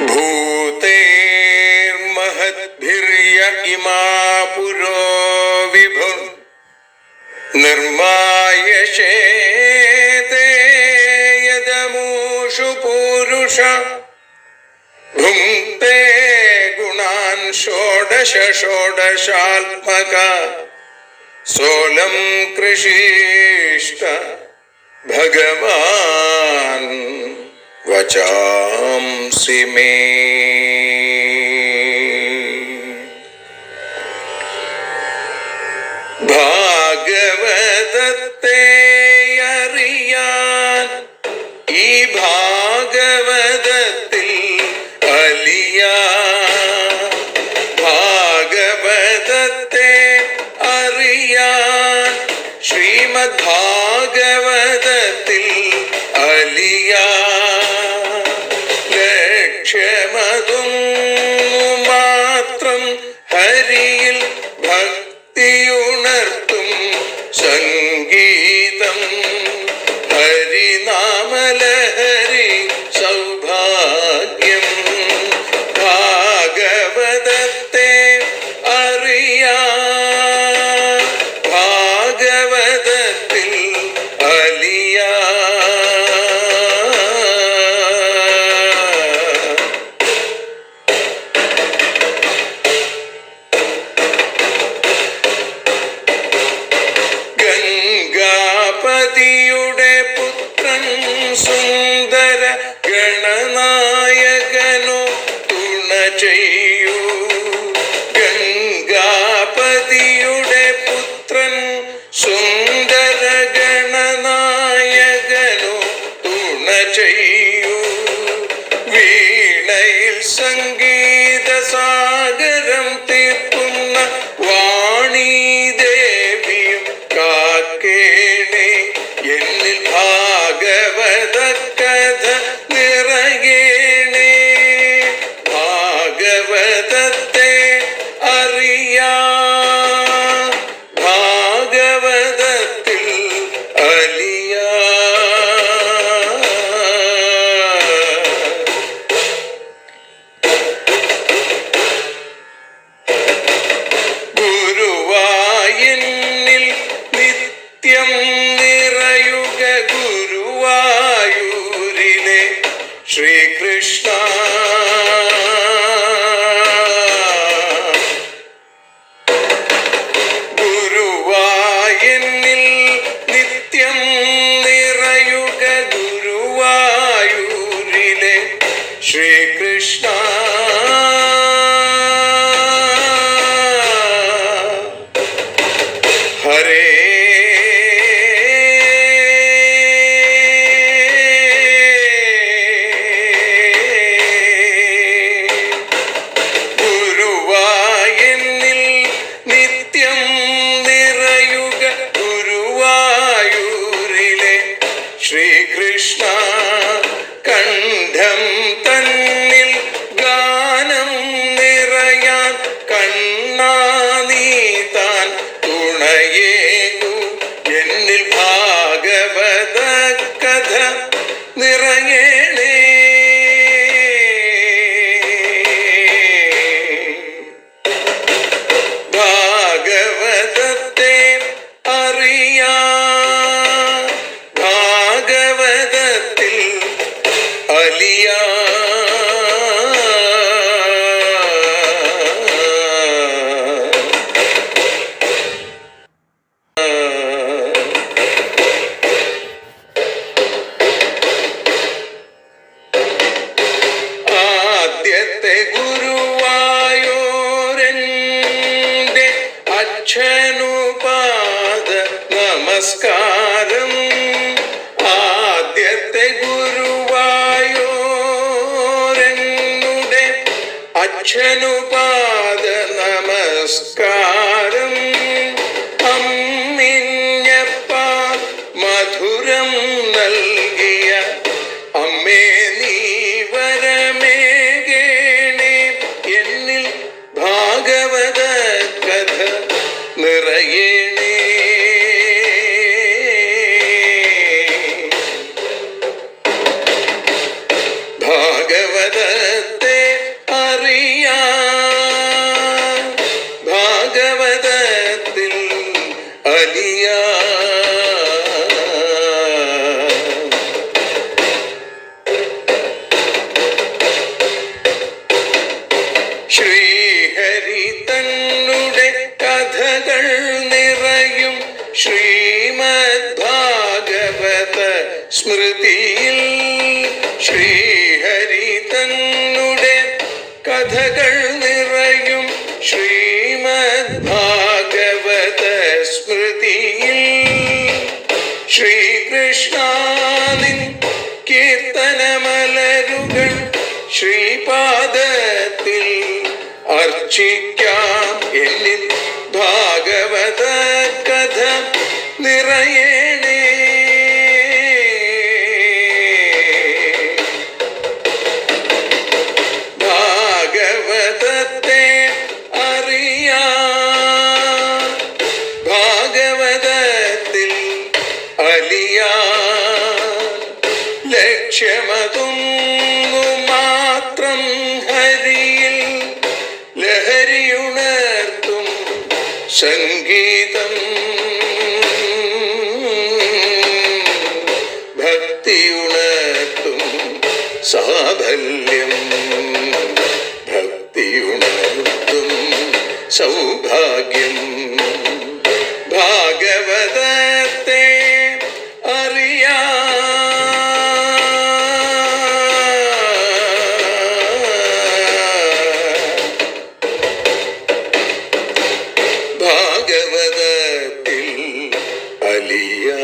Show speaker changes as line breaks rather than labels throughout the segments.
भूतेर्महद्भिर्य इमा पुरो विभुः निर्मायशेते यदमूषु पूरुष भुङ्क्ते गुणान् षोडश षोडशात्मका सोऽलं कृषीष्ट भगवान् वचांसि मे। ഭാഗവതത്തെ അറിയാൻ ഈ ഭാഗവതത്തിൽ അലിയാൻ, ഭാഗവതത്തെ അറിയാൻ ശ്രീമദ് ഭാഗവതത്തിൽ അലിയാൻ, ലക്ഷ്യമതും മാത്രം ഹരിയിൽ ഭക്തിയുണർത്തും സംഗീതം ഹരിനാമലഹരി സൗഭാഗ്യം. ഭാഗവതത്തെ അറിയാൻ ഭാഗവതത്തിൽ അലിയാൻ. ഗംഗാപതിയുടെ പുത്രൻ സുന്ദര ഗണനായകനോ തുണ ചെയ്യൂ. ഗംഗാപതിയുടെ പുത്രൻ സുന്ദര ഗണനായകനോ തുണ ചെയ്യൂ. വീണയിൽ സംഗീത സാഗരം തീർക്കുന്ന വാണീദേവിയും കാക്കേണേ എന്നിൽ ഭാഗവത കഥ നിറയേണേ. ഭാഗവതത്തെ അറിയാൻ ഭാഗവതത്തിൽ അലിയാൻ. ഗുരുവായൂരിൽ നിത്യം നിറയുക ഗുരുവായൂരിലെ ശ്രീകൃഷ്ണ. ഗുരുവായൂരിൽ നിത്യം നിറയുക ഗുരുവായൂരിലെ ശ്രീകൃഷ്ണ. ഹരേ ഗുരുവായൂരിൽ നിത്യം നിറയുക ഗുരുവായൂരിലെ ശ്രീകൃഷ്ണ. കണ്ഠം തന്നിൽ ഗാനം നിറയാൻ കണ്ണാ നീ താൻ തുണയേകു. എന്നിൽ ഭാഗവത കഥ നിറയേണേ. ഭാഗവതത്തെ അറിയാൻ ഭാഗവതത്തിൽ അലിയാൻ. ആദ്യത്തെ ഗുരുവായൂരന്റെ അച്ഛനുപാദ നമസ്കാരം. ആദ്യത്തെ ഗുരുവായൂരനുടെ അച്ഛനുപാദ നമസ്കാരം. അമ്മിഞ്ഞപ്പാൽ മധുരം നൽകിയ അമ്മേ നീ വരമേകേണേ. എന്നിൽ ഭാഗവത കഥ നിറയേണേ. ഭാഗവതത്തെ അലിയാ. ശ്രീഹരി തന്നുടെ കഥകൾ നിറയും ശ്രീമദ് ഭാഗവത സ്മൃതിയിൽ. ശ്രീഹരി തന്നുടെ കഥകൾ നിറയും ശ്രീമദ് ഭാഗവത സ്മൃതിയിൽ. ശ്രീകൃഷ്ണാനിൻ കീർത്തനമലരുകൾ ശ്രീപാദത്തിൽ അർച്ചിക്കാം. എന്നിൽ ഭാഗവത കഥ നിറയേണേ. ഭാഗവതത്തെ അറിയാ, ഭാഗവതത്തിൽ അലിയാ. ലക്ഷ്യമതൊന്നു മാത്രം ഹരിയിൽ ലഹരിയുണർത്തും സംഗീതം. ഭക്തിയുണർത്തും സാഫല്യം. ഭക്തിയുണർത്തും സൗഭാഗ്യം. ഭാഗവതത്തെ അറിയാ, ഭാഗവതത്തിൽ അലിയാ.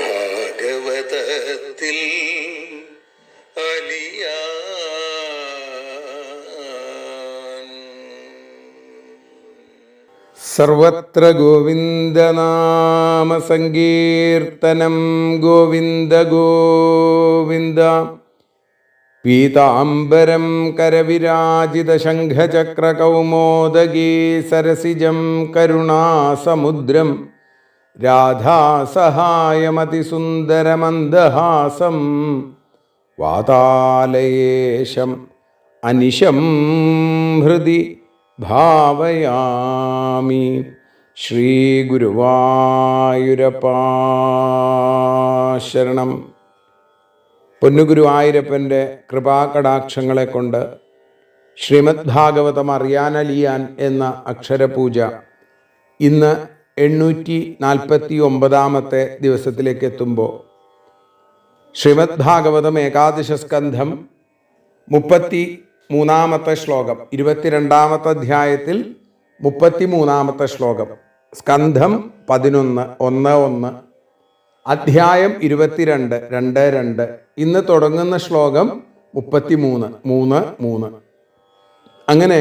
ഭാഗവതത്തിൽ അലിയാ.
സർവത്ര ഗോവിന്ദനാമ സങ്കീർത്തനം. ഗോവിന്ദ ഗോവിന്ദ. പീതാംബരം കരവിരാജിത ശംഖചക്രകൗമോദഗീ സരസിജം കരുണാസമുദ്രം രാധാസഹായമതിസുന്ദരമന്ദഹാസം വാതാലയേശം അനിശം ഹൃദി ഭാവയാമി. ശ്രീഗുരുവായൂരപ്പാ ശരണം. പൊന്നുഗുരുവായൂരപ്പൻ്റെ കൃപാകടാക്ഷങ്ങളെ കൊണ്ട് ശ്രീമദ് ഭാഗവതം അറിയാനലിയാൻ എന്ന അക്ഷരപൂജ ഇന്ന് 849 ദിവസത്തിലേക്ക് എത്തുമ്പോൾ ശ്രീമദ് ഭാഗവതം ഏകാദശ സ്കന്ധം 33 ശ്ലോകം, 22 അധ്യായത്തിൽ 33 ശ്ലോകം, സ്കന്ധം 11, 1-1, അധ്യായം 22, 2-2. ഇന്ന് തുടങ്ങുന്ന ശ്ലോകം 33, 3-3. അങ്ങനെ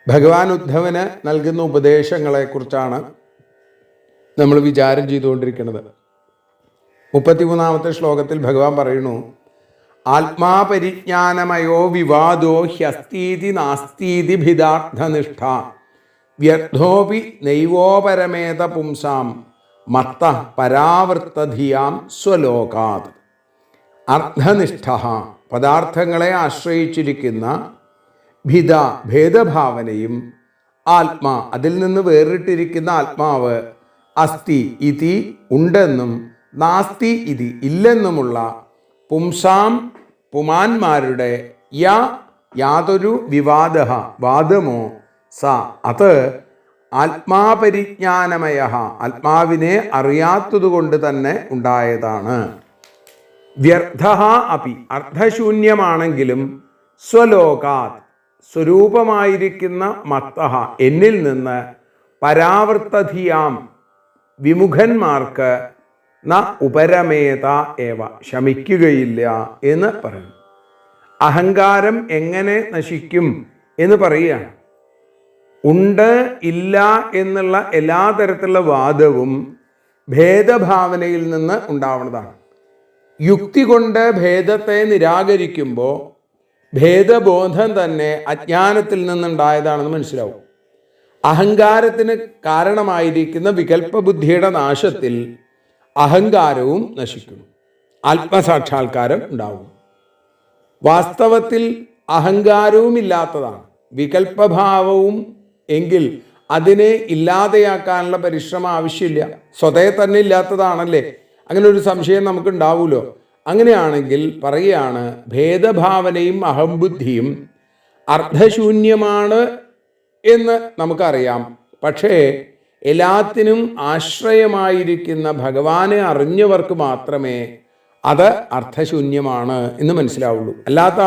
ഭഗവാൻ ഉദ്ധവന് നൽകുന്ന ഉപദേശങ്ങളെക്കുറിച്ചാണ് നമ്മൾ വിചാരം ചെയ്തുകൊണ്ടിരിക്കുന്നത്. 33 ശ്ലോകത്തിൽ ഭഗവാൻ പറയുന്നു, ആത്മാപരിജ്ഞാനമയോ വിവാദോ ഹ്യസ്തീതി നാസ്തീതി ഭിദാർത്ഥനിഷ്ഠ വ്യർത്ഥോപി നൈവോപരമേത പുംസാം മത്ത പരാവൃത്തധിയാം സ്വലോകാത്. അർത്ഥനിഷ്ഠ പദാർത്ഥങ്ങളെ ആശ്രയിച്ചിരിക്കുന്ന, ഭിദ ഭേദഭാവനയും, ആത്മാ അതിൽ നിന്ന് വേറിട്ടിരിക്കുന്ന ആത്മാവ്, അസ്തി ഇതി ഉണ്ടെന്നും, നാസ്തി ഇതി ഇല്ലെന്നുമുള്ള പുംസാം പുമാന്മാരുടെ യാതൊരു വിവാദ വാദമോ സ അത് ആത്മാപരിജ്ഞാനമയ ആത്മാവിനെ അറിയാത്തതുകൊണ്ട് തന്നെ ഉണ്ടായതാണ്. വ്യർത്ഥ അപി അർത്ഥശൂന്യമാണെങ്കിലും സ്വലോകാത് സ്വരൂപമായിരിക്കുന്ന മത്തഃ എന്നിൽ നിന്ന് പരാവൃത്തധിയാം വിമുഖന്മാർക്ക് ന ഉപരമേത ഏവ ശമിക്കുകയില്ല എന്ന് പറയും. അഹങ്കാരം എങ്ങനെ നശിക്കും എന്ന് പറയുകയാണ്. ഉണ്ട് ഇല്ല എന്നുള്ള എല്ലാ തരത്തിലുള്ള വാദവും ഭേദഭാവനയിൽ നിന്ന് ഉണ്ടാവുന്നതാണ്. യുക്തി കൊണ്ട് ഭേദത്തെ നിരാകരിക്കുമ്പോൾ ഭേദബോധം തന്നെ അജ്ഞാനത്തിൽ നിന്നുണ്ടായതാണെന്ന് മനസ്സിലാവും. അഹങ്കാരത്തിന് കാരണമായിരിക്കുന്ന വികല്പബുദ്ധിയുടെ നാശത്തിൽ അഹങ്കാരവും നശിക്കുന്നു, ആത്മസാക്ഷാത്കാരം ഉണ്ടാവും. വാസ്തവത്തിൽ അഹങ്കാരവും ഇല്ലാത്തതാണ്, വികല്പഭാവവും എങ്കിൽ അതിനെ ഇല്ലാതെയാക്കാനുള്ള പരിശ്രമം ആവശ്യമില്ല, സ്വതേ തന്നെ ഇല്ലാത്തതാണല്ലേ. അങ്ങനെ ഒരു സംശയം നമുക്ക് ഉണ്ടാവുമല്ലോ. അങ്ങനെയാണെങ്കിൽ പറയുകയാണ്, ഭേദഭാവനയും അഹംബുദ്ധിയും അർത്ഥശൂന്യമാണ് എന്ന് നമുക്കറിയാം. പക്ഷേ എല്ലാത്തിനും ആശ്രയമായിരിക്കുന്ന ഭഗവാനെ അറിഞ്ഞവർക്ക് മാത്രമേ അത് അർത്ഥശൂന്യമാണ് എന്ന് മനസ്സിലാവുള്ളൂ. അല്ലാത്ത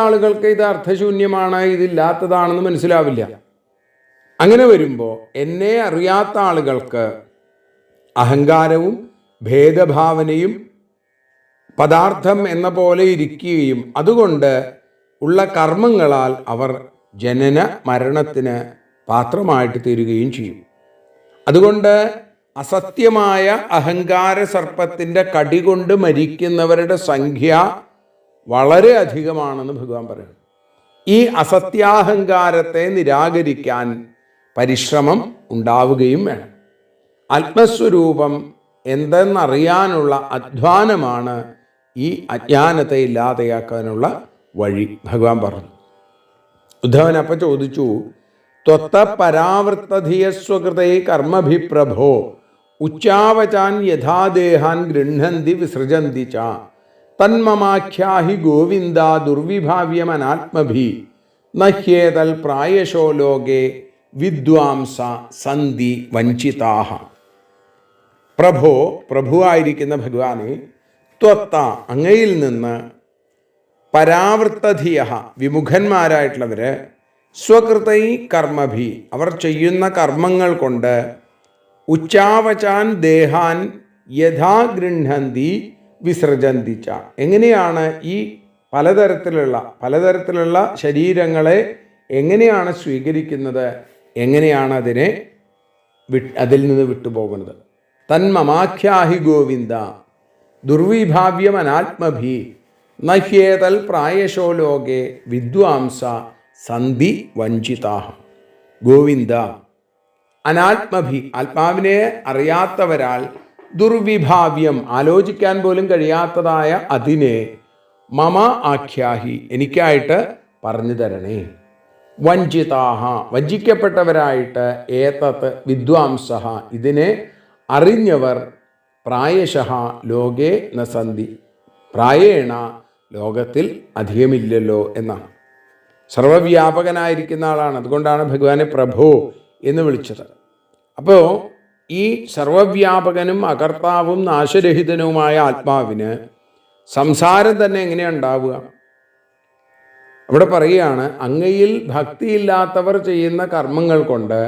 ആളുകൾക്ക് ഇത് അർത്ഥശൂന്യമാണ്, ഇതില്ലാത്തതാണെന്ന് മനസ്സിലാവില്ല. അങ്ങനെ വരുമ്പോൾ എന്നെ അറിയാത്ത ആളുകൾക്ക് അഹങ്കാരവും ഭേദഭാവനയും പദാർത്ഥം എന്ന പോലെ ഇരിക്കുകയും അതുകൊണ്ട് ഉള്ള കർമ്മങ്ങളാൽ അവർ ജനന മരണത്തിന് പാത്രമായിട്ട് തീരുകയും ചെയ്യും. അതുകൊണ്ട് അസത്യമായ അഹങ്കാര സർപ്പത്തിൻ്റെ കടി കൊണ്ട് മരിക്കുന്നവരുടെ സംഖ്യ വളരെ അധികമാണെന്ന് ഭഗവാൻ പറയുന്നു. ഈ അസത്യാഹങ്കാരത്തെ നിരാകരിക്കാൻ പരിശ്രമം ഉണ്ടാവുകയും വേണം. ആത്മസ്വരൂപം എന്തെന്നറിയാനുള്ള അധ്വാനമാണ് ഈ അജ്ഞാനത്തെ ഇല്ലാതെയാക്കാനുള്ള വഴി ഭഗവാൻ പറഞ്ഞു. ഉദ്ധവൻ അപ്പം ചോദിച്ചു, ത്വത്ത പരാവൃത്തധിയസ്വകൃതേ കർമ്മഭിപ്രഭോ ഉച്ചാവചാൻ യഥാദേഹാൻ ഗൃഹന്തി വിസൃജന്തി ച തന്മമാഖ്യാഹി ഗോവിന്ദ ദുർവിഭാവ്യമനാത്മഭി നഹ്യേതൽ പ്രായശോ ലോകേ വിദ്വാംസ സന്തി വഞ്ചിതാഹ. പ്രഭുവായിരിക്കുന്ന ഭഗവാനെ, ത്വത്ത അങ്ങയിൽ നിന്ന് പരാവൃത്തധിയ വിമുഖന്മാരായിട്ടുള്ളവര് സ്വകൃതൈ കർമ്മഭി അവർ ചെയ്യുന്ന കർമ്മങ്ങൾ കൊണ്ട് ഉച്ചാവചാൻ ദേഹാൻ യഥാ ഗൃഹന്തി വിസർജന്തി ച എങ്ങനെയാണ് ഈ പലതരത്തിലുള്ള ശരീരങ്ങളെ എങ്ങനെയാണ് സ്വീകരിക്കുന്നത്, എങ്ങനെയാണ് അതിൽ നിന്ന് വിട്ടുപോകുന്നത്. തന്മമാഖ്യാഹി ഗോവിന്ദ ദുർവിഭാവ്യം അനാത്മഭി നഹ്യേതൽ പ്രായശോ ലോകേ വിദ്വാംസ സന്തി വഞ്ചിതാഹ. ഗോവിന്ദ, അനാത്മഭി ആത്മാവിനെ അറിയാത്തവരാൽ ദുർവിഭാവ്യം ആലോചിക്കാൻ പോലും കഴിയാത്തതായ അതിനെ മമ ആഖ്യാഹി എനിക്കായിട്ട് പറഞ്ഞു തരണേ. വഞ്ചിതാഹ വഞ്ചിക്കപ്പെട്ടവരായിട്ട് ഏതത് വിദ്വാംസ ഇതിനെ അറിഞ്ഞവർ പ്രായശഃ ലോകേ ന സന്തി പ്രായേണ ലോകത്തിൽ അധികമില്ലല്ലോ എന്നാണ്. സർവവ്യാപകനായിരിക്കുന്ന ആളാണ്, അതുകൊണ്ടാണ് ഭഗവാനെ പ്രഭോ എന്ന് വിളിച്ചത്. അപ്പോൾ ഈ സർവവ്യാപകനും അകർത്താവും നാശരഹിതനുമായ ആത്മാവിന് സംസാരം തന്നെ എങ്ങനെയാണ് ഉണ്ടാവുക? അവിടെ പറയുകയാണ്, അങ്ങയിൽ ഭക്തിയില്ലാത്തവർ ചെയ്യുന്ന കർമ്മങ്ങൾ കൊണ്ട്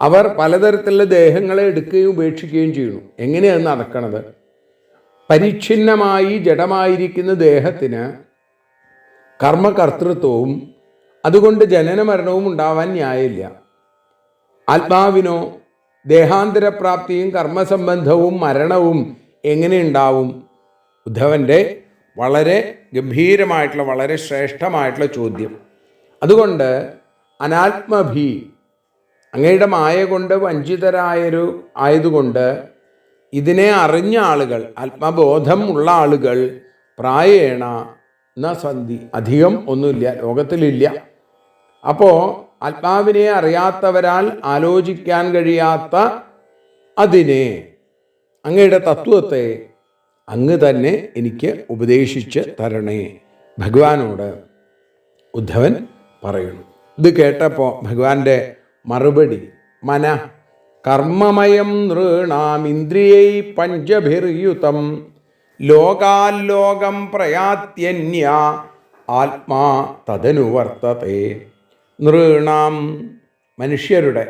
അവർ പലതരത്തിലുള്ള ദേഹങ്ങളെ എടുക്കുകയും ഉപേക്ഷിക്കുകയും ചെയ്യുന്നു. എങ്ങനെയാണ് നടക്കണത്? പരിച്ഛിന്നമായി ജഡമായിരിക്കുന്ന ദേഹത്തിന് കർമ്മകർത്തൃത്വവും അതുകൊണ്ട് ജനന മരണവും ഉണ്ടാവാൻ ന്യായമില്ല. ആത്മാവിനോ ദേഹാന്തരപ്രാപ്തിയും കർമ്മസംബന്ധവും മരണവും എങ്ങനെ ഉണ്ടാവും? ഉദ്ധവൻ്റെ വളരെ ഗംഭീരമായിട്ടുള്ള വളരെ ശ്രേഷ്ഠമായിട്ടുള്ള ചോദ്യം. അതുകൊണ്ട് അനാത്മഭി അങ്ങയുടെ മായ കൊണ്ട് ആയതുകൊണ്ട് ഇതിനെ അറിഞ്ഞ ആളുകൾ, ആത്മബോധം ഉള്ള ആളുകൾ പ്രായേണ ന സന്ധി അധികം ഒന്നുമില്ല, ലോകത്തിലില്ല. അപ്പോൾ ആത്മാവിനെ അറിയാത്തവരാൽ ആലോചിക്കാൻ കഴിയാത്ത അതിനെ, അങ്ങയുടെ തത്വത്തെ അങ്ങ് തന്നെ എനിക്ക് ഉപദേശിച്ച് തരണേ ഭഗവാനോട് ഉദ്ധവൻ പറയുന്നു. ഇത് കേട്ടപ്പോൾ ഭഗവാന്റെ മറുപടി, മന കർമ്മമയം നൃണാം ഇന്ദ്രിയൈ പഞ്ചഭിർയുതം ലോകാലോകം പ്രയാത്യന്യ ആത്മാ തദനുവർത്തതേ. നൃണാം മനുഷ്യരുടെ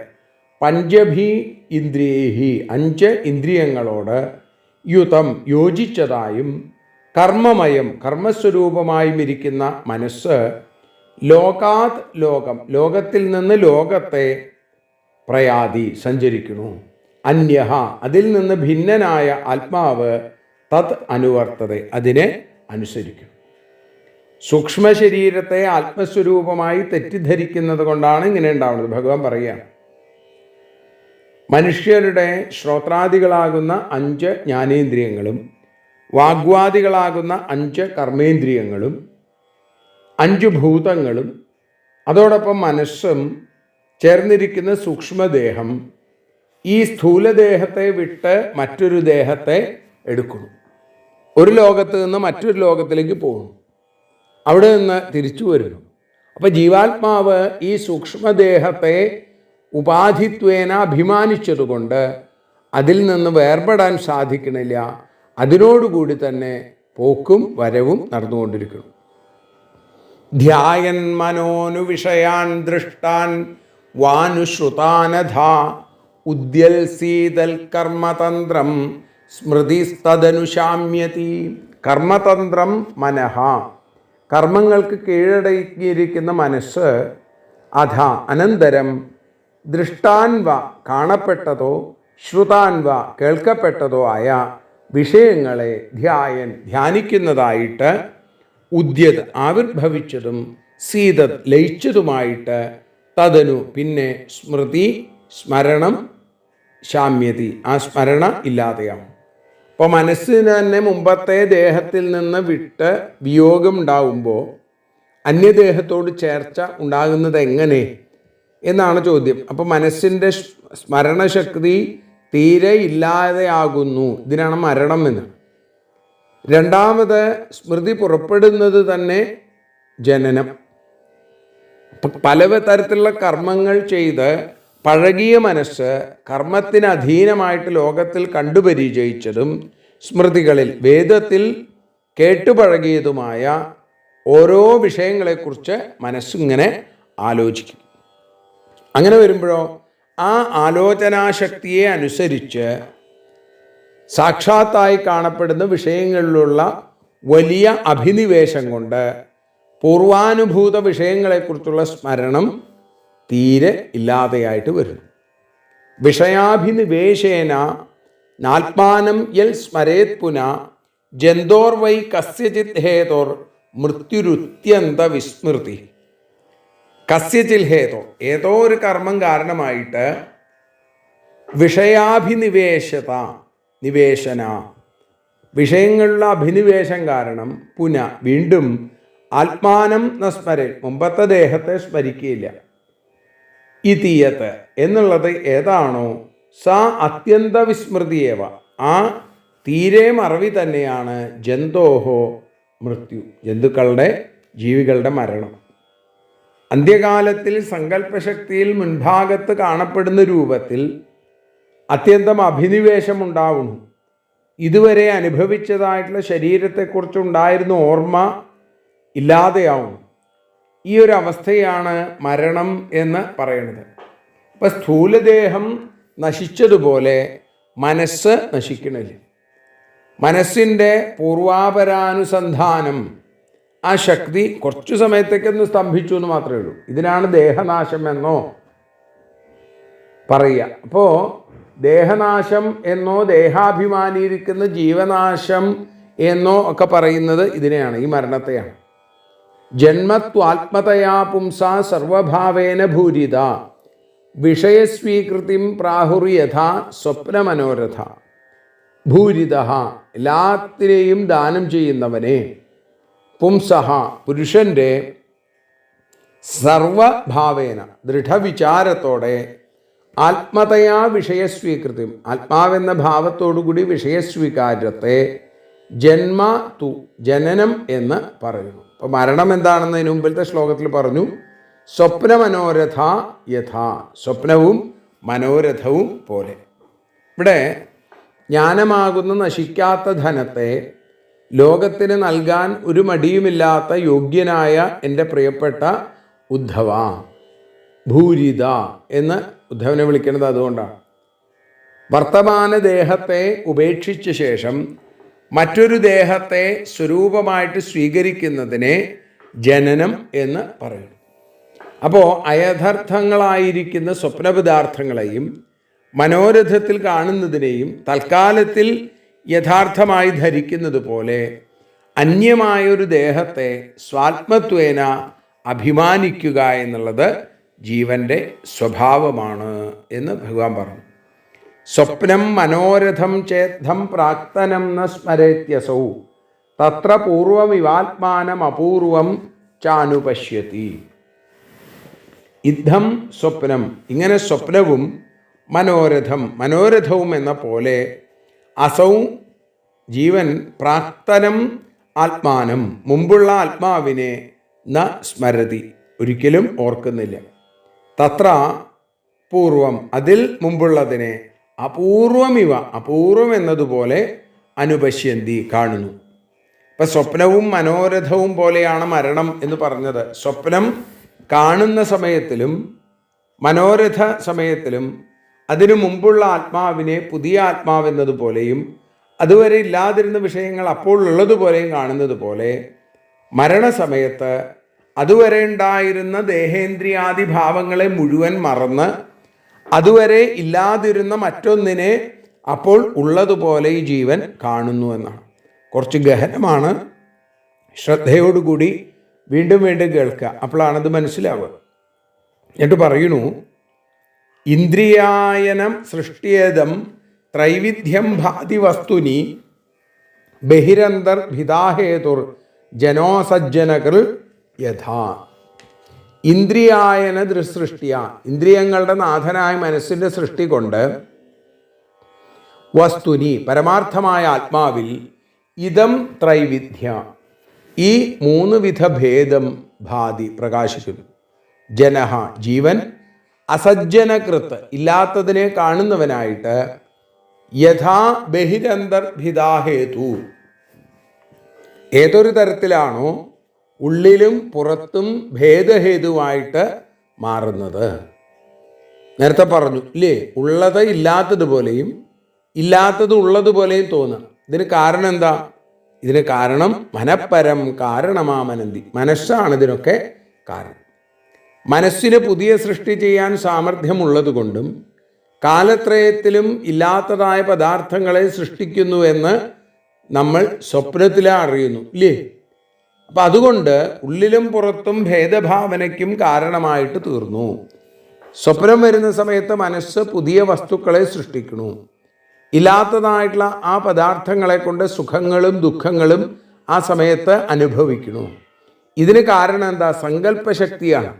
പഞ്ചഭി ഇന്ദ്രിയൈഹി 5 ഇന്ദ്രിയങ്ങളോട് യുതം യോജിച്ചതായും കർമ്മമയം കർമ്മസ്വരൂപമായും ഇരിക്കുന്ന മനസ്സ് ലോകാത് ലോകത്തിൽ നിന്ന് ലോകത്തെ പ്രയാതി സഞ്ചരിക്കുന്നു. അന്യഹ അതിൽ നിന്ന് ഭിന്നനായ ആത്മാവ് തത് അനുവർത്തത അതിനെ അനുസരിക്കും. സൂക്ഷ്മ ശരീരത്തെ ആത്മസ്വരൂപമായി തെറ്റിദ്ധരിക്കുന്നത് കൊണ്ടാണ് ഇങ്ങനെ ഉണ്ടാവുന്നത്. ഭഗവാൻ പറയുകയാണ്, മനുഷ്യരുടെ ശ്രോത്രാദികളാകുന്ന 5 ജ്ഞാനേന്ദ്രിയങ്ങളും വാഗ്വാദികളാകുന്ന 5 കർമ്മേന്ദ്രിയങ്ങളും 5 ഭൂതങ്ങളും അതോടൊപ്പം മനസ്സും ചേർന്നിരിക്കുന്ന സൂക്ഷ്മദേഹം ഈ സ്ഥൂലദേഹത്തെ വിട്ട് മറ്റൊരു ദേഹത്തെ എടുക്കുന്നു. ഒരു ലോകത്ത് നിന്ന് മറ്റൊരു ലോകത്തിലേക്ക് പോകുന്നു, അവിടെ നിന്ന് തിരിച്ചു വരുന്നു. അപ്പോൾ ജീവാത്മാവ് ഈ സൂക്ഷ്മദേഹത്തെ ഉപാധിത്വേന അഭിമാനിച്ചതുകൊണ്ട് അതിൽ നിന്ന് വേർപെടാൻ സാധിക്കണില്ല. അതിനോടുകൂടി തന്നെ പോക്കും വരവും നടന്നുകൊണ്ടിരിക്കുന്നു. ധ്യായൻ മനോനു വിഷയാൻ ദൃഷ്ടാൻ വാനുശ്രുതാനധ ഉദ്യൽസീതൽ കർമ്മതന്ത്രം സ്മൃതിസ്തദനുശാമ്യതി. കർമ്മതന്ത്രം മനഃ, കർമ്മങ്ങൾക്ക് കീഴടങ്ങിയിരിക്കുന്ന മനസ്സ്. അധ അനന്തരം ദൃഷ്ടാൻവ കാണപ്പെട്ടതോ ശ്രുതാൻവ കേൾക്കപ്പെട്ടതോ ആയ വിഷയങ്ങളെ ധ്യാനിക്കുന്നതായിട്ട് ഉദ്യത് ആവിർഭവിച്ചതും സീതത് ലയിച്ചതുമായിട്ട് തദനു പിന്നെ സ്മരണം ശാമ്യതി, ആ സ്മരണ ഇല്ലാതെയാവും. അപ്പോൾ മനസ്സിന് തന്നെ മുമ്പത്തെ ദേഹത്തിൽ നിന്ന് വിട്ട് വിയോഗം ഉണ്ടാവുമ്പോൾ അന്യദേഹത്തോട് ചേർച്ച ഉണ്ടാകുന്നത് എങ്ങനെ എന്നാണ് ചോദ്യം. അപ്പോൾ മനസ്സിൻ്റെ സ്മരണശക്തി തീരെ ഇല്ലാതെയാകുന്നു. ഇതിനാണ് മരണം എന്ന്. രണ്ടാമത് സ്മൃതി പുറപ്പെടുന്നത് തന്നെ ജനനം. പല തരത്തിലുള്ള കർമ്മങ്ങൾ ചെയ്ത് പഴകിയ മനസ്സ് കർമ്മത്തിന് അധീനമായിട്ട് ലോകത്തിൽ കണ്ടുപരിചയിച്ചതും സ്മൃതികളിൽ വേദത്തിൽ കേട്ടുപഴകിയതുമായ ഓരോ വിഷയങ്ങളെക്കുറിച്ച് മനസ്സിങ്ങനെ ആലോചിക്കും. അങ്ങനെ വരുമ്പോഴോ ആ ആലോചനാശക്തിയെ അനുസരിച്ച് സാക്ഷാത്തായി കാണപ്പെടുന്ന വിഷയങ്ങളിലുള്ള വലിയ അഭിനിവേശം കൊണ്ട് പൂർവാനുഭൂത വിഷയങ്ങളെക്കുറിച്ചുള്ള സ്മരണം തീരെ ഇല്ലാതെയായിട്ട് വരുന്നു. വിഷയാഭിനിവേശേന നാത്മാനം യൽ സ്മരേത് പുന ജന്തോർവൈ കസ്യചിത് ഹേതോർ മൃത്യുരുത്യന്ത വിസ്മൃതി. കസ്യചിൽ ഹേതോ, ഏതോ ഒരു കർമ്മം കാരണമായിട്ട് നിവേശന വിഷയങ്ങളിലുള്ള അഭിനിവേശം കാരണം വീണ്ടും ആത്മാനം നസ്മരേ, മുമ്പത്തെ ദേഹത്തെ സ്മരിക്കുകയില്ല. ഇതീയത്ത് എന്നുള്ളത് ഏതാണോ സാ അത്യന്ത വിസ്മൃതിയേവ, ആ തീരെ മറവി തന്നെയാണ് ജന്തോഹോ മൃത്യു, ജന്തുക്കളുടെ ജീവികളുടെ മരണം. അന്ത്യകാലത്തിൽ സങ്കല്പശക്തിയിൽ മുൻഭാഗത്ത് കാണപ്പെടുന്ന രൂപത്തിൽ അത്യന്തം അഭിനിവേശമുണ്ടാവുന്നു. ഇതുവരെ അനുഭവിച്ചതായിട്ടുള്ള ശരീരത്തെക്കുറിച്ചുണ്ടായിരുന്ന ഓർമ്മ ഇല്ലാതെയാവും. ഈ ഒരു അവസ്ഥയാണ് മരണം എന്ന് പറയുന്നത്. ഇപ്പം സ്ഥൂലദേഹം നശിച്ചതുപോലെ മനസ്സ് നശിക്കണില്ല. മനസ്സിൻ്റെ പൂർവാപരാനുസന്ധാനം, ആ ശക്തി കുറച്ചു സമയത്തേക്കൊന്ന് സ്തംഭിച്ചു എന്ന് മാത്രമേ ഉള്ളൂ. ഇതിനാണ് ദേഹനാശം എന്നോ പറയുക. അപ്പോൾ ദേഹനാശം എന്നോ ദേഹാഭിമാനിയിരിക്കുന്ന ജീവനാശം എന്നോ ഒക്കെ പറയുന്നത് ഇതിനെയാണ്, ഈ മരണത്തെയാണ്. ജന്മത്വാത്മതയാ പുംസ സർവഭാവേന ഭൂരിത വിഷയസ്വീകൃതിം പ്രാഹുര്യഥാ സ്വപ്നമനോരഥ. ഭൂരിത എല്ലാത്തിനെയും ദാനം ചെയ്യുന്നവനെ, പുംസഹ പുരുഷൻ്റെ സർവഭാവേന ദൃഢവിചാരത്തോടെ ആത്മതയാ വിഷയസ്വീകൃതി, ആത്മാവെന്ന ഭാവത്തോടുകൂടി വിഷയസ്വീകാര്യത്തെ ജന്മ തു ജനനം എന്ന് പറയുന്നു. അപ്പോൾ മരണം എന്താണെന്നതിന് മുമ്പിലത്തെ ശ്ലോകത്തിൽ പറഞ്ഞു, സ്വപ്നമനോരഥ യഥാ, സ്വപ്നവും മനോരഥവും പോലെ. ഇവിടെ ജ്ഞാനമാകുന്ന നശിക്കാത്ത ധനത്തെ ലോകത്തിന് നൽകാൻ ഒരു മടിയുമില്ലാത്ത യോഗ്യനായ എൻ്റെ പ്രിയപ്പെട്ട ഉദ്ധവ, ഭൂരിത എന്ന് ഉദ്ധവനെ വിളിക്കുന്നത് അതുകൊണ്ടാണ്. വർത്തമാന ദേഹത്തെ ഉപേക്ഷിച്ച ശേഷം മറ്റൊരു ദേഹത്തെ സ്വരൂപമായിട്ട് സ്വീകരിക്കുന്നതിനെ ജനനം എന്ന് പറയുന്നു. അപ്പോൾ അയഥാർത്ഥങ്ങളായിരിക്കുന്ന സ്വപ്നപദാർത്ഥങ്ങളെയും മനോരഥത്തിൽ കാണുന്നതിനെയും തൽക്കാലത്തിൽ യഥാർത്ഥമായി ധരിക്കുന്നത് പോലെ അന്യമായൊരു ദേഹത്തെ സ്വാത്മത്വേന അഭിമാനിക്കുക എന്നുള്ളത് ജീവൻ്റെ സ്വഭാവമാണ് എന്ന് ഭഗവാൻ പറഞ്ഞു. സ്വപ്നം മനോരഥം ചേദ്ധം പ്രാക്തനം ന സ്മരേത്യസൗ തത്ര പൂർവമിവാത്മാനം അപൂർവം ചാനുപശ്യതി. ഇദ്ധം സ്വപ്നം, ഇങ്ങനെ സ്വപ്നവും മനോരഥവും എന്ന പോലെ അസൗ ജീവൻ പ്രാക്തനം ആത്മാനം, മുമ്പുള്ള ആത്മാവിനെ ന സ്മരതി, ഒരിക്കലും ഓർക്കുന്നില്ല. തത്ര പൂർവം, അതിൽ മുമ്പുള്ളതിനെ, അപൂർവമിവ, അപൂർവം എന്നതുപോലെ അനുപശ്യന്തി, കാണുന്നു. ഇപ്പം സ്വപ്നവും മനോരഥവും പോലെയാണ് മരണം എന്ന് പറഞ്ഞത്. സ്വപ്നം കാണുന്ന സമയത്തിലും മനോരഥ സമയത്തിലും അതിനു മുമ്പുള്ള ആത്മാവിനെ പുതിയ ആത്മാവെന്നതുപോലെയും അതുവരെ ഇല്ലാതിരുന്ന വിഷയങ്ങൾ അപ്പോൾ ഉള്ളതുപോലെയും കാണുന്നത് പോലെ മരണസമയത്ത് അതുവരെ ഉണ്ടായിരുന്ന ദേഹേന്ദ്രിയാദി ഭാവങ്ങളെ മുഴുവൻ മറന്ന് അതുവരെ ഇല്ലാതിരുന്ന മറ്റൊന്നിനെ അപ്പോൾ ഉള്ളതുപോലെ ഈ ജീവൻ കാണുന്നു എന്നാണ്. കുറച്ച് ഗഹനമാണ്, ശ്രദ്ധയോടുകൂടി വീണ്ടും വീണ്ടും കേൾക്കുക, അപ്പോഴാണത് മനസ്സിലാവുക. എന്നിട്ട് പറയണു, ഇന്ദ്രിയായനം സൃഷ്ടിയേദം ത്രൈവിധ്യം ഭാതി വസ്തുനി ബഹിരന്തർഭിതാഹേതുർ ജനോസജ്ജനകൃ യഥാ. ഇന്ദ്രിയായന ദൃസൃഷ്ടിയ, ഇന്ദ്രിയങ്ങളുടെ നാഥനായ മനസ്സിൻ്റെ സൃഷ്ടി കൊണ്ട് വസ്തുനി, പരമാർത്ഥമായ ആത്മാവിൽ ഇതം ത്രൈവിധ്യ, ഈ മൂന്ന് വിധ ഭേദം ഭാതി, പ്രകാശിക്കുന്നു. ജനഹ, ജീവൻ, അസജ്ജനകൃത്ത്, ഇല്ലാത്തതിനെ കാണുന്നവനായിട്ട്, യഥാ ബഹിരന്തർഭിതാഹേതു, ഏതൊരു തരത്തിലാണോ ഉള്ളിലും പുറത്തും ഭേദഹേതുവായിട്ട് മാറുന്നത്. നേരത്തെ പറഞ്ഞു ഇല്ലേ, ഉള്ളത് ഇല്ലാത്തതുപോലെയും ഇല്ലാത്തത് ഉള്ളതുപോലെയും തോന്നുക. ഇതിന് കാരണം എന്താ? ഇതിന് കാരണം മനഃപരം കാരണമാമനന്തി, മനസ്സാണ് ഇതിനൊക്കെ കാരണം. മനസ്സിന് പുതിയ സൃഷ്ടി ചെയ്യാൻ സാമർഥ്യമുള്ളത് കൊണ്ടും കാലത്രയത്തിലും ഇല്ലാത്തതായ പദാർത്ഥങ്ങളെ സൃഷ്ടിക്കുന്നു എന്ന് നമ്മൾ സ്വപ്നത്തിലെ അറിയുന്നു ഇല്ലേ. അപ്പം അതുകൊണ്ട് ഉള്ളിലും പുറത്തും ഭേദഭാവനയ്ക്കും കാരണമായിട്ട് തീർന്നു. സ്വപ്നം വരുന്ന സമയത്ത് മനസ്സ് പുതിയ വസ്തുക്കളെ സൃഷ്ടിക്കുന്നു. ഇല്ലാത്തതായിട്ടുള്ള ആ പദാർത്ഥങ്ങളെ കൊണ്ട് സുഖങ്ങളും ദുഃഖങ്ങളും ആ സമയത്ത് അനുഭവിക്കുന്നു. ഇതിന് കാരണം എന്താ? സങ്കല്പശക്തിയാണ്.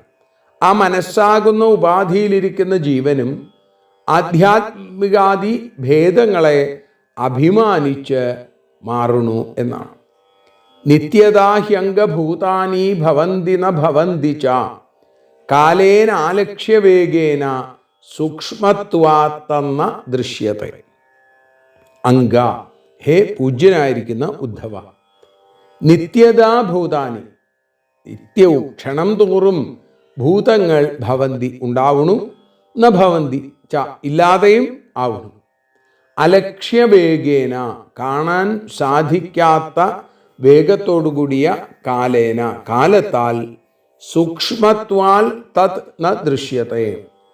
ആ മനസ്സാകുന്ന ഉപാധിയിലിരിക്കുന്ന ജീവനും ആധ്യാത്മികാദി ഭേദങ്ങളെ അഭിമാനിച്ച് മാറുന്നു എന്നാണ്. നിത്യതാഹ്യംഗഭൂതാനി ഭവന്തി ന ഭവന്തി ച കാലേന ആലക്ഷ്യവേഗേന സൂക്ഷ്മത്വാത്തന്ന ദൃശ്യത്തെ. അംഗ, ഹേ പൂജ്യനായിരിക്കുന്ന ഉദ്ധവ, നിത്യതാഭൂതാനി, നിത്യവും ക്ഷണം തോറും ഭൂതങ്ങൾ ഭവന്തി ഉണ്ടാവുന്നു, ന ഭവന്തി ച ഇല്ലാതെയും ആവുന്നു. അലക്ഷ്യവേഗേന കാണാൻ സാധിക്കാത്ത വേഗത്തോടുകൂടിയ കാലേന കാലത്താൽ സൂക്ഷ്മത്വാൽ തത് ന ദൃശ്യത്തെ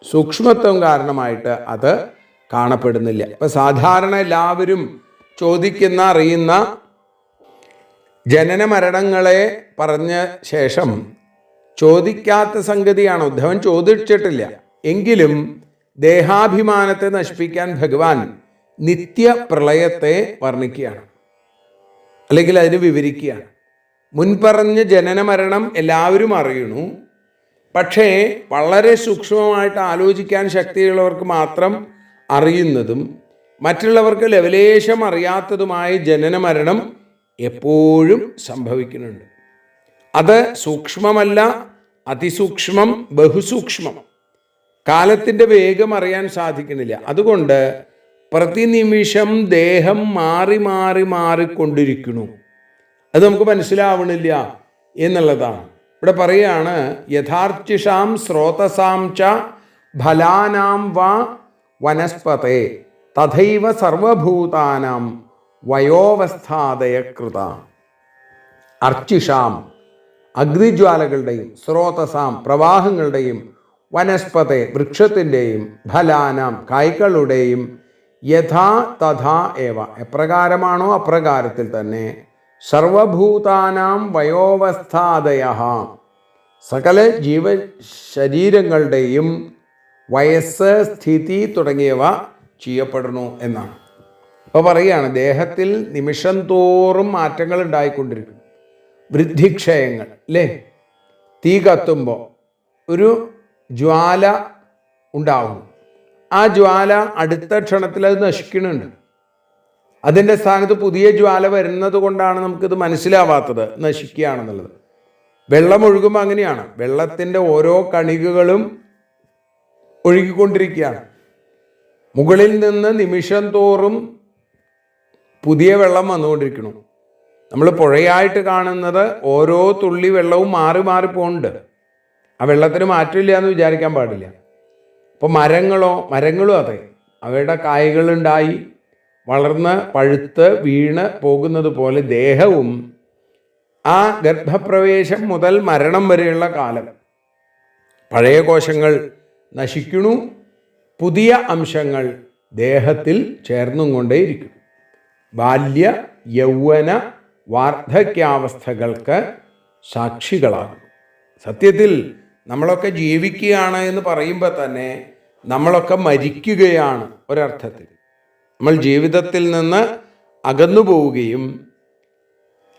സൂക്ഷ്മത്വം കാരണമായിട്ട് അത് കാണപ്പെടുന്നില്ല. ഇപ്പം സാധാരണ എല്ലാവരും ചോദിക്കുന്ന അറിയുന്ന ജനന മരണങ്ങളെ പറഞ്ഞ ശേഷം ചോദിക്കാത്ത സംഗതിയാണ്. ഉദ്ധവൻ ചോദിച്ചിട്ടില്ല എങ്കിലും ദേഹാഭിമാനത്തെ നശിപ്പിക്കാൻ ഭഗവാൻ നിത്യപ്രളയത്തെ വർണ്ണിക്കുകയാണ്, അല്ലെങ്കിൽ അതിന് വിവരിക്കുകയാണ്. മുൻപറഞ്ഞ ജനന മരണം എല്ലാവരും അറിയണു, പക്ഷേ വളരെ സൂക്ഷ്മമായിട്ട് ആലോചിക്കാൻ ശക്തിയുള്ളവർക്ക് മാത്രം അറിയുന്നതും മറ്റുള്ളവർക്ക് ലവലേശം അറിയാത്തതുമായ ജനന മരണം എപ്പോഴും സംഭവിക്കുന്നുണ്ട്. അത് സൂക്ഷ്മമല്ല, അതിസൂക്ഷ്മം, ബഹുസൂക്ഷ്മം. കാലത്തിൻ്റെ വേഗം അറിയാൻ സാധിക്കുന്നില്ല. അതുകൊണ്ട് പ്രതിനിമിഷം ദേഹം മാറി മാറി മാറിക്കൊണ്ടിരിക്കുന്നു. അത് നമുക്ക് മനസ്സിലാവണില്ല എന്നുള്ളതാണ്. ഇവിടെ പറയുകയാണ്, യഥാർച്ചിഷാം സ്രോതസാം ച ഫലാനാം വാ വനസ്പതേ തഥൈവ സർവഭൂതാനാം വയോവസ്ഥാദയ കൃത. അർച്ചിഷാം അഗ്നിജ്വാലകളുടെയും, സ്രോതസാം പ്രവാഹങ്ങളുടെയും, വനസ്പതേ വൃക്ഷത്തിൻ്റെയും, ഫലാനാം കായ്കളുടെയും, യഥാ തഥാ ഏവ എപ്രകാരമാണോ അപ്രകാരത്തിൽ തന്നെ, സർവഭൂതാനാം വയോവസ്ഥാദയ സകല ജീവശരീരങ്ങളുടെയും വയസ്സ്, സ്ഥിതി തുടങ്ങിയവ ചെയ്യപ്പെടുന്നു എന്നാണ്. അപ്പോൾ പറയുകയാണ്, ദേഹത്തിൽ നിമിഷം തോറും മാറ്റങ്ങൾ ഉണ്ടായിക്കൊണ്ടിരിക്കും. വൃദ്ധിക്ഷയങ്ങൾ അല്ലേ? തീ കത്തുമ്പോൾ ഒരു ജ്വാല ഉണ്ടാകും. ആ ജ്വാല അടുത്ത ക്ഷണത്തിൽ അത് നശിക്കുന്നുണ്ട്. അതിൻ്റെ സ്ഥാനത്ത് പുതിയ ജ്വാല വരുന്നത് കൊണ്ടാണ് നമുക്കിത് മനസ്സിലാവാത്തത്, നശിക്കുകയാണെന്നുള്ളത്. വെള്ളം ഒഴുകുമ്പോൾ അങ്ങനെയാണ്. വെള്ളത്തിൻ്റെ ഓരോ കണികകളും ഒഴുകിക്കൊണ്ടിരിക്കുകയാണ്. മുകളിൽ നിന്ന് നിമിഷം തോറും പുതിയ വെള്ളം വന്നുകൊണ്ടിരിക്കുന്നു. നമ്മൾ പുഴയായിട്ട് കാണുന്നത് ഓരോ തുള്ളി വെള്ളവും മാറി മാറി പോകുന്നുണ്ട്. ആ വെള്ളത്തിന് മാറ്റമില്ല എന്ന് വിചാരിക്കാൻ പാടില്ല. അപ്പോൾ മരങ്ങളും അതെ, അവയുടെ കായ്കളുണ്ടായി വളർന്ന് പഴുത്ത് വീണ് പോകുന്നത് പോലെ ദേഹവും ആ ഗർഭപ്രവേശം മുതൽ മരണം വരെയുള്ള കാലം പഴയ കോശങ്ങൾ നശിക്കണു, പുതിയ അംശങ്ങൾ ദേഹത്തിൽ ചേർന്നും കൊണ്ടേയിരിക്കും. ബാല്യ യൗവന വാർദ്ധക്യാവസ്ഥകൾക്ക് സാക്ഷികളാകും. സത്യത്തിൽ നമ്മളൊക്കെ ജീവിക്കുകയാണ് എന്ന് പറയുമ്പോൾ തന്നെ നമ്മളൊക്കെ മരിക്കുകയാണ് ഒരർത്ഥത്തിൽ. നമ്മൾ ജീവിതത്തിൽ നിന്ന് അകന്നു പോവുകയും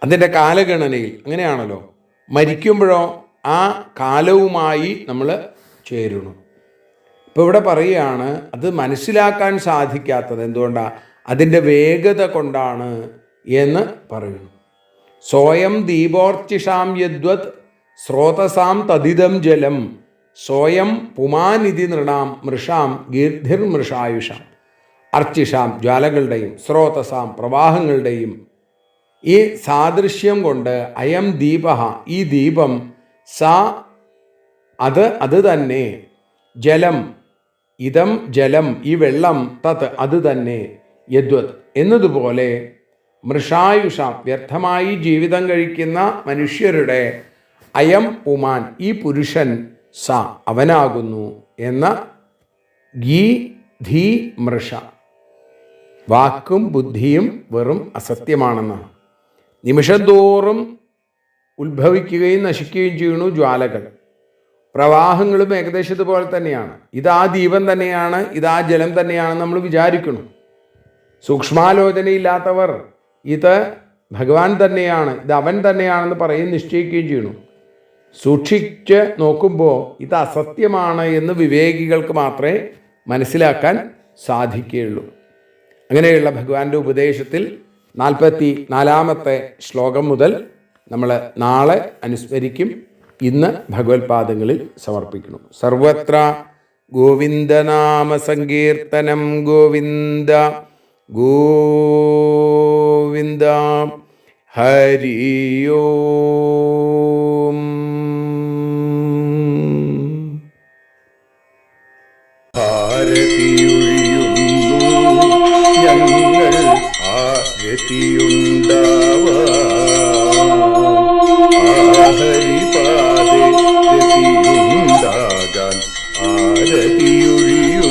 അതിൻ്റെ കാലഗണനയിൽ അങ്ങനെയാണല്ലോ, മരിക്കുമ്പോഴോ ആ കാലവുമായി നമ്മൾ ചേരുന്നു. ഇപ്പോൾ ഇവിടെ പറയുകയാണ്, അത് മനസ്സിലാക്കാൻ സാധിക്കാത്തത് എന്തുകൊണ്ടാണ്? അതിൻ്റെ വേഗത കൊണ്ടാണ് എന്ന് പറയുന്നു. സ്വയം ദീപോർച്ചിഷാം യദ്വത് സ്രോതസാം തദിതം ജലം സ്വയം പുമാനിധി നൃണാം മൃഷാം ഗീർധിർമൃഷായുഷാം. അർച്ചിഷാം ജ്വാലകളുടെയും സ്രോതസാം പ്രവാഹങ്ങളുടെയും ഈ സാദൃശ്യം കൊണ്ട് അയം ദീപ ഈ ദീപം സാ അത് തന്നെ ജലം ഇതം ജലം ഈ വെള്ളം തത് അത് തന്നെ യദ്വത് എന്നതുപോലെ മൃഷായുഷാം വ്യർത്ഥമായി ജീവിതം കഴിക്കുന്ന മനുഷ്യരുടെ അയം പുമാൻ ഈ പുരുഷൻ സ അവനാകുന്നു എന്ന ഗീ ധീ മൃഷ. വാക്കും ബുദ്ധിയും വെറും അസത്യമാണെന്നാണ്. നിമിഷന്തോറും ഉത്ഭവിക്കുകയും നശിക്കുകയും ചെയ്യുന്നു ജ്വാലകൾ. പ്രവാഹങ്ങളും ഏകദേശം ഇതുപോലെ തന്നെയാണ്. ഇതാ ദീപം തന്നെയാണ്, ഇതാ ജലം തന്നെയാണെന്ന് നമ്മൾ വിചാരിക്കുന്നു. സൂക്ഷ്മാലോചനയില്ലാത്തവർ ഇത് ഭഗവാൻ തന്നെയാണ്, ഇത് അവൻ തന്നെയാണെന്ന് പറയും, നിശ്ചയിക്കുകയും ചെയ്യുന്നു. സൂക്ഷിച്ച് നോക്കുമ്പോൾ ഇത് അസത്യമാണ് എന്ന് വിവേകികൾക്ക് മാത്രമേ മനസ്സിലാക്കാൻ സാധിക്കുകയുള്ളൂ. അങ്ങനെയുള്ള ഭഗവാന്റെ ഉപദേശത്തിൽ 44-ാമത്തെ ശ്ലോകം മുതൽ നമ്മൾ നാളെ അനുസ്മരിക്കും. ഇന്ന് ഭഗവത്പാദങ്ങളിൽ സമർപ്പിക്കുന്നു. സർവത്ര ഗോവിന്ദനാമ സങ്കീർത്തനം ഗോവിന്ദ ഗോവിന്ദ. ഹരി ഓം.
ഭാരതിയൊഴിയുന്നു ഞങ്ങൾ ആരതിയുണ്ടാവാ രതിയുണ്ടാകാൻ ആരതിയൊഴിയുന്നു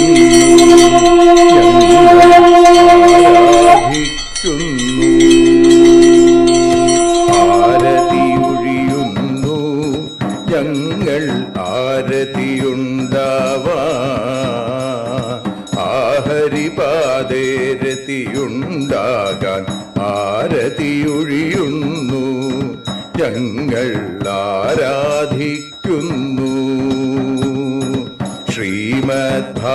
ഞങ്ങൾ ആരതിയുണ്ടാവാ ആഹരിപാദേ രതിയുണ്ടാകാൻ ആരതിയൊഴിയുന്നു ഞങ്ങൾ ആരാധിക്കുന്നു. ശ്രീമദ്ഭാഗവതം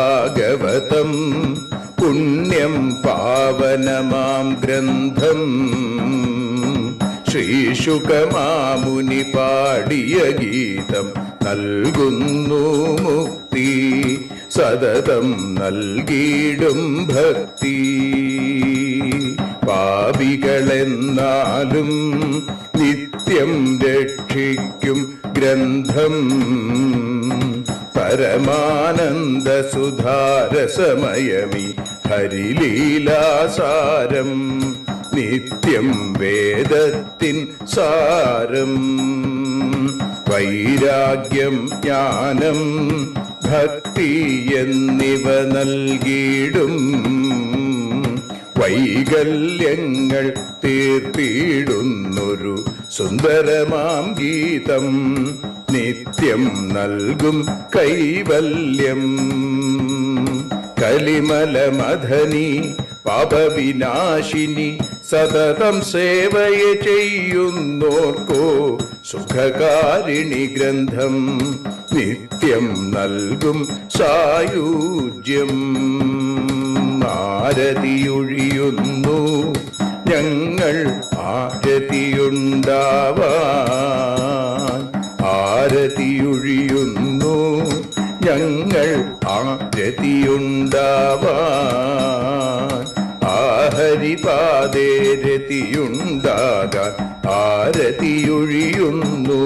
പുണ്യം പാവനമാം ഗ്രന്ഥം ശ്രീശുകമാമുനി പാടിയ ഗീതം നൽകുന്നു മുക്തി സതതം നൽകിയിടും ഭക്തി. പാപികളെന്നാലും നിത്യം രക്ഷിക്കും ഗ്രന്ഥം പരമാനന്ദ സുധാരസമയമി ഹരിലീലാസാരം നിത്യം വേദത്തിൻ സാരം. വൈരാഗ്യം ജ്ഞാനം ഭക്തി എന്നിവ നൽകിയിടും വൈകല്യങ്ങൾ തീർത്തിടുന്നൊരു സുന്ദരമാം ഗീതം നിത്യം നൽകും കൈവല്യം. കലിമലമഥനി പാപവിനാശിനി സതതം സേവയെ ചെയ്യുന്നോർക്കോ സുഖകാരിണി ഗ്രന്ഥം നിത്യം നൽകും സായുജ്യം. ആരതിയൊഴിയുന്നു ഞങ്ങൾ ആരതിയുണ്ടാവാൻ, ആരതിയൊഴിയുന്നു ഞങ്ങൾ ആരതിയുണ്ടാവാൻ. ആഹരിപാദേ രതിയുണ്ടാകാൻ ആരതിയൊഴിയുന്നു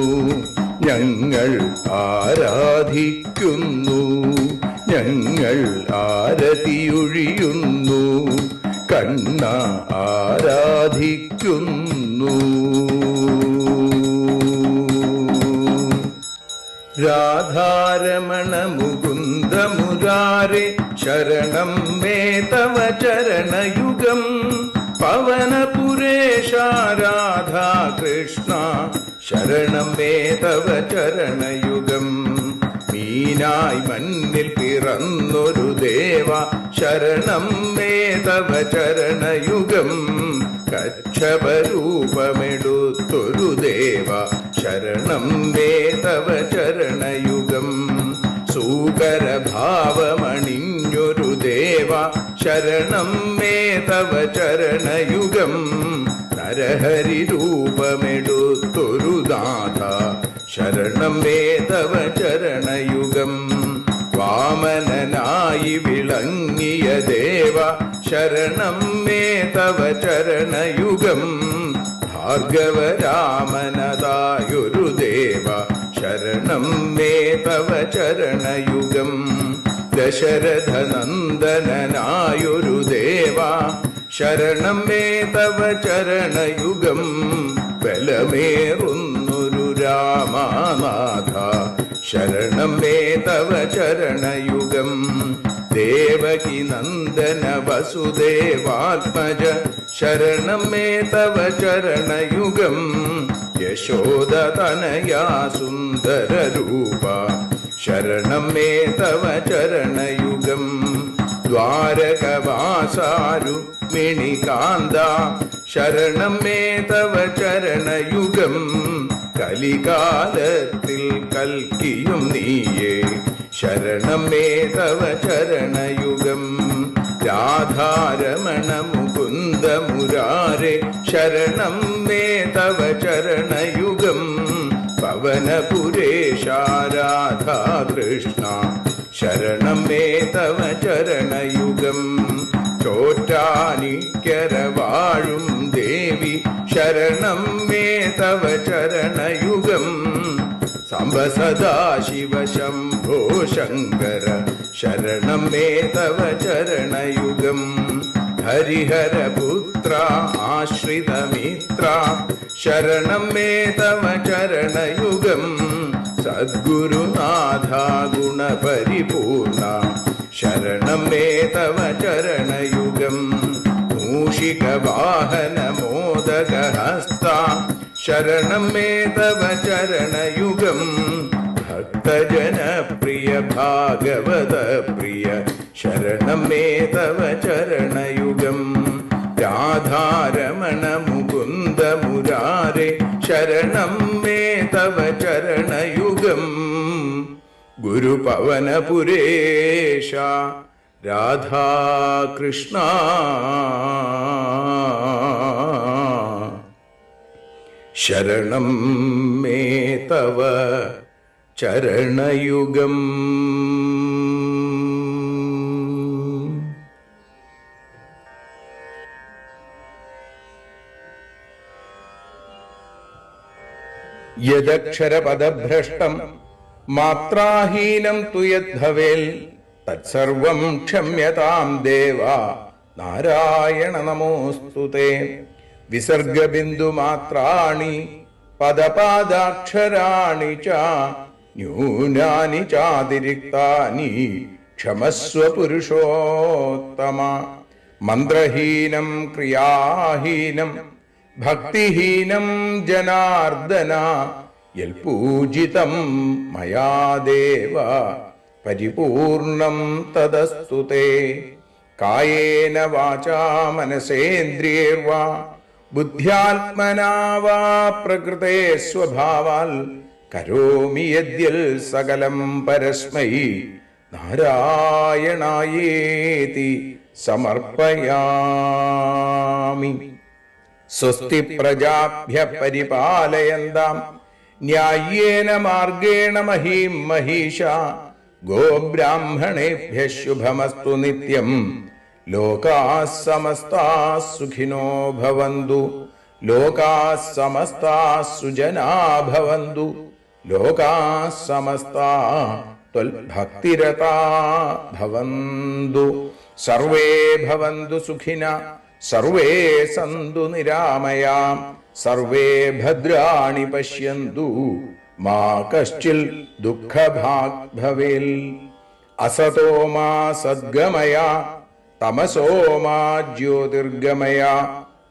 ഞങ്ങൾ ആരാധിക്കുന്നു, ഞങ്ങൾ ആരതിയൊഴിയുന്നു കണ്ണ ആരാധിക്കുന്നു. രാധാരമണ മുകുന്ദ മുരാരെ ശരണം മേ തവ ചരണയുഗം. പവനപുരേശ രാധാ കൃഷ്ണ ശരണം മേ തവ ചരണയുഗം. മീനായി മണ്ണിൽ പിറന്നൊരു ദേവ ശരണം മേ തവ ചരണയുഗം. കച്ഛപരൂപമെടുത്തൊരു ദേവ ശരണം മേ തവ ചരണയുഗം. സൂകരഭാവമണിഞ്ഞൊരു ദേവ ശരണം മേ തവ ചരണയുഗം. നരഹരി രൂപമെടുത്തൊരു നാഥ ശരണം മേ തവ ചരണയുഗം. വാമനനായി വിളങ്ങിയ ദേവ ശരണം മേ തവ ചരണയുഗം. ഭാർഗവരാമനതായൊരു ദേവ ശരണം മേ തവ ചരണയുഗം. ദശരഥനന്ദനായൊരു ദേവ ശരണം മേ തവ ചരണയുഗം. ബലമേറുന്നൊരു രാമനാഥ ശരണം മേ തവ ചരണയുഗം. ദേവകി നന്ദന വസുദേവാത്മജ ശരണം മേ തവ ചരണയുഗം. യശോദതനയാ സുന്ദര രൂപ ശരണം മേ തവ ചരണയുഗം. ദ്വാരകവാസാരുക്മിണികാന്ത ശരണം മേ തവ ചരണയുഗം. കലികാലത്തിൽ കൽക്കിയും നീയേ ശരണം മേ തവ ചരണയുഗം. രാധാരമണ മുകുന്ദ മുരാരെ ശരണം മേ തവ ചരണയുഗം. പവനപുരേശ രാധാ കൃഷ്ണ ശരണം മേ തവ ചരണയുഗം. ചോറ്റാനിക്കര വാഴും ദേവി ശരണം മേ തവ ചരണയുഗം. സാംബ സദാശിവ ശംഭോ ശങ്കര ശരണം മേ തവ ചരണയുഗം. ഹരിഹരപുത്ര ആശ്രിതമിത്ര ശരണം മേ തവ ചരണയുഗം. സദ്ഗുരുനാഥ ഗുണപരിപൂർണ ശരണം മേ തവ ചരണയുഗം. മൂഷികവാഹന മോദകഹസ്ത ശരണം മേ തവ ചരണയുഗം. ഭക്തജനപ്രിയ ഭാഗവത പ്രിയ ശരണം മേ തവ ചരണയുഗം. രാധാരമണ മുകുന്ദ മുരാരെ ശരണം മേ തവ ചരണയുഗം. ഗുരുപവനപുരേശ രാധാകൃഷ്ണ ശരണം മേ തവ ചരണയുഗം. യദക്ഷരപദഭ്രഷ്ടം മാത്രാഹീനം തു യദ്ഭവേൽ തത്സർവം ക്ഷമ്യതാം ദേവ നാരായണ നമോസ്തുതേ. വിസർഗബിന്ദുമാത്രാണി പദപാദാക്ഷരാണി ച ന്യൂനാനി ചാതിരിക്താനി ക്ഷമസ്വ പുരുഷോത്തമ. മന്ത്രഹീനം ക്രിയാഹീനം ഭക്തിഹീനം ജനാർദ്ദന യൽപൂജിതം മയാ ദേവ പരിപൂർണം തദസ്തു തേ. കായേന വാചാ മനസേന്ദ്രിയൈർവാ ബുദ്ധ്യാത്മനാ വാ പ്രകൃതേ സ്വഭാവാൽ കരോമി യദ്യൽ സകലം പരസ്മൈ നാരായണായേതി സമർപ്പയാമി. സ്വസ്തി പ്രജാഭ്യ പരിപാലയന്താം ന്യായേന മാർഗേണ മഹീം മഹീഷാ. ഗോബ്രാഹ്മണേഭ്യ ശുഭമസ്തു നിത്യം. ലോകാഃ സമസ്താഃ സുഖിനോ ഭവന്തു. ലോകാഃ സമസ്താഃ സുജനാ ഭവന്തു. ലോകാഃ സമസ്താഃ ത്വൽഭക്തിരതാ ഭവന്തു. സർവേ ഭവന്തു സുഖിനഃ സർവേ സന്തു നിരാമയാം. സർവേ ഭദ്രാണി പശ്യന്തു മാ കശ്ചിൽ ദുഃഖഭാഗ് ഭവേൽ. അസതോ മാ സദ്ഗമയ തമസോ മാ ജ്യോതിർഗമയ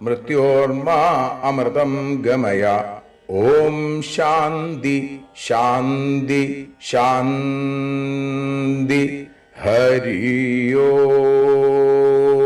മൃത്യോർമാ അമൃതം ഗമയ. ഓം ശാന്തി ശാന്തി ശാന്തി. ഹരി ഓം.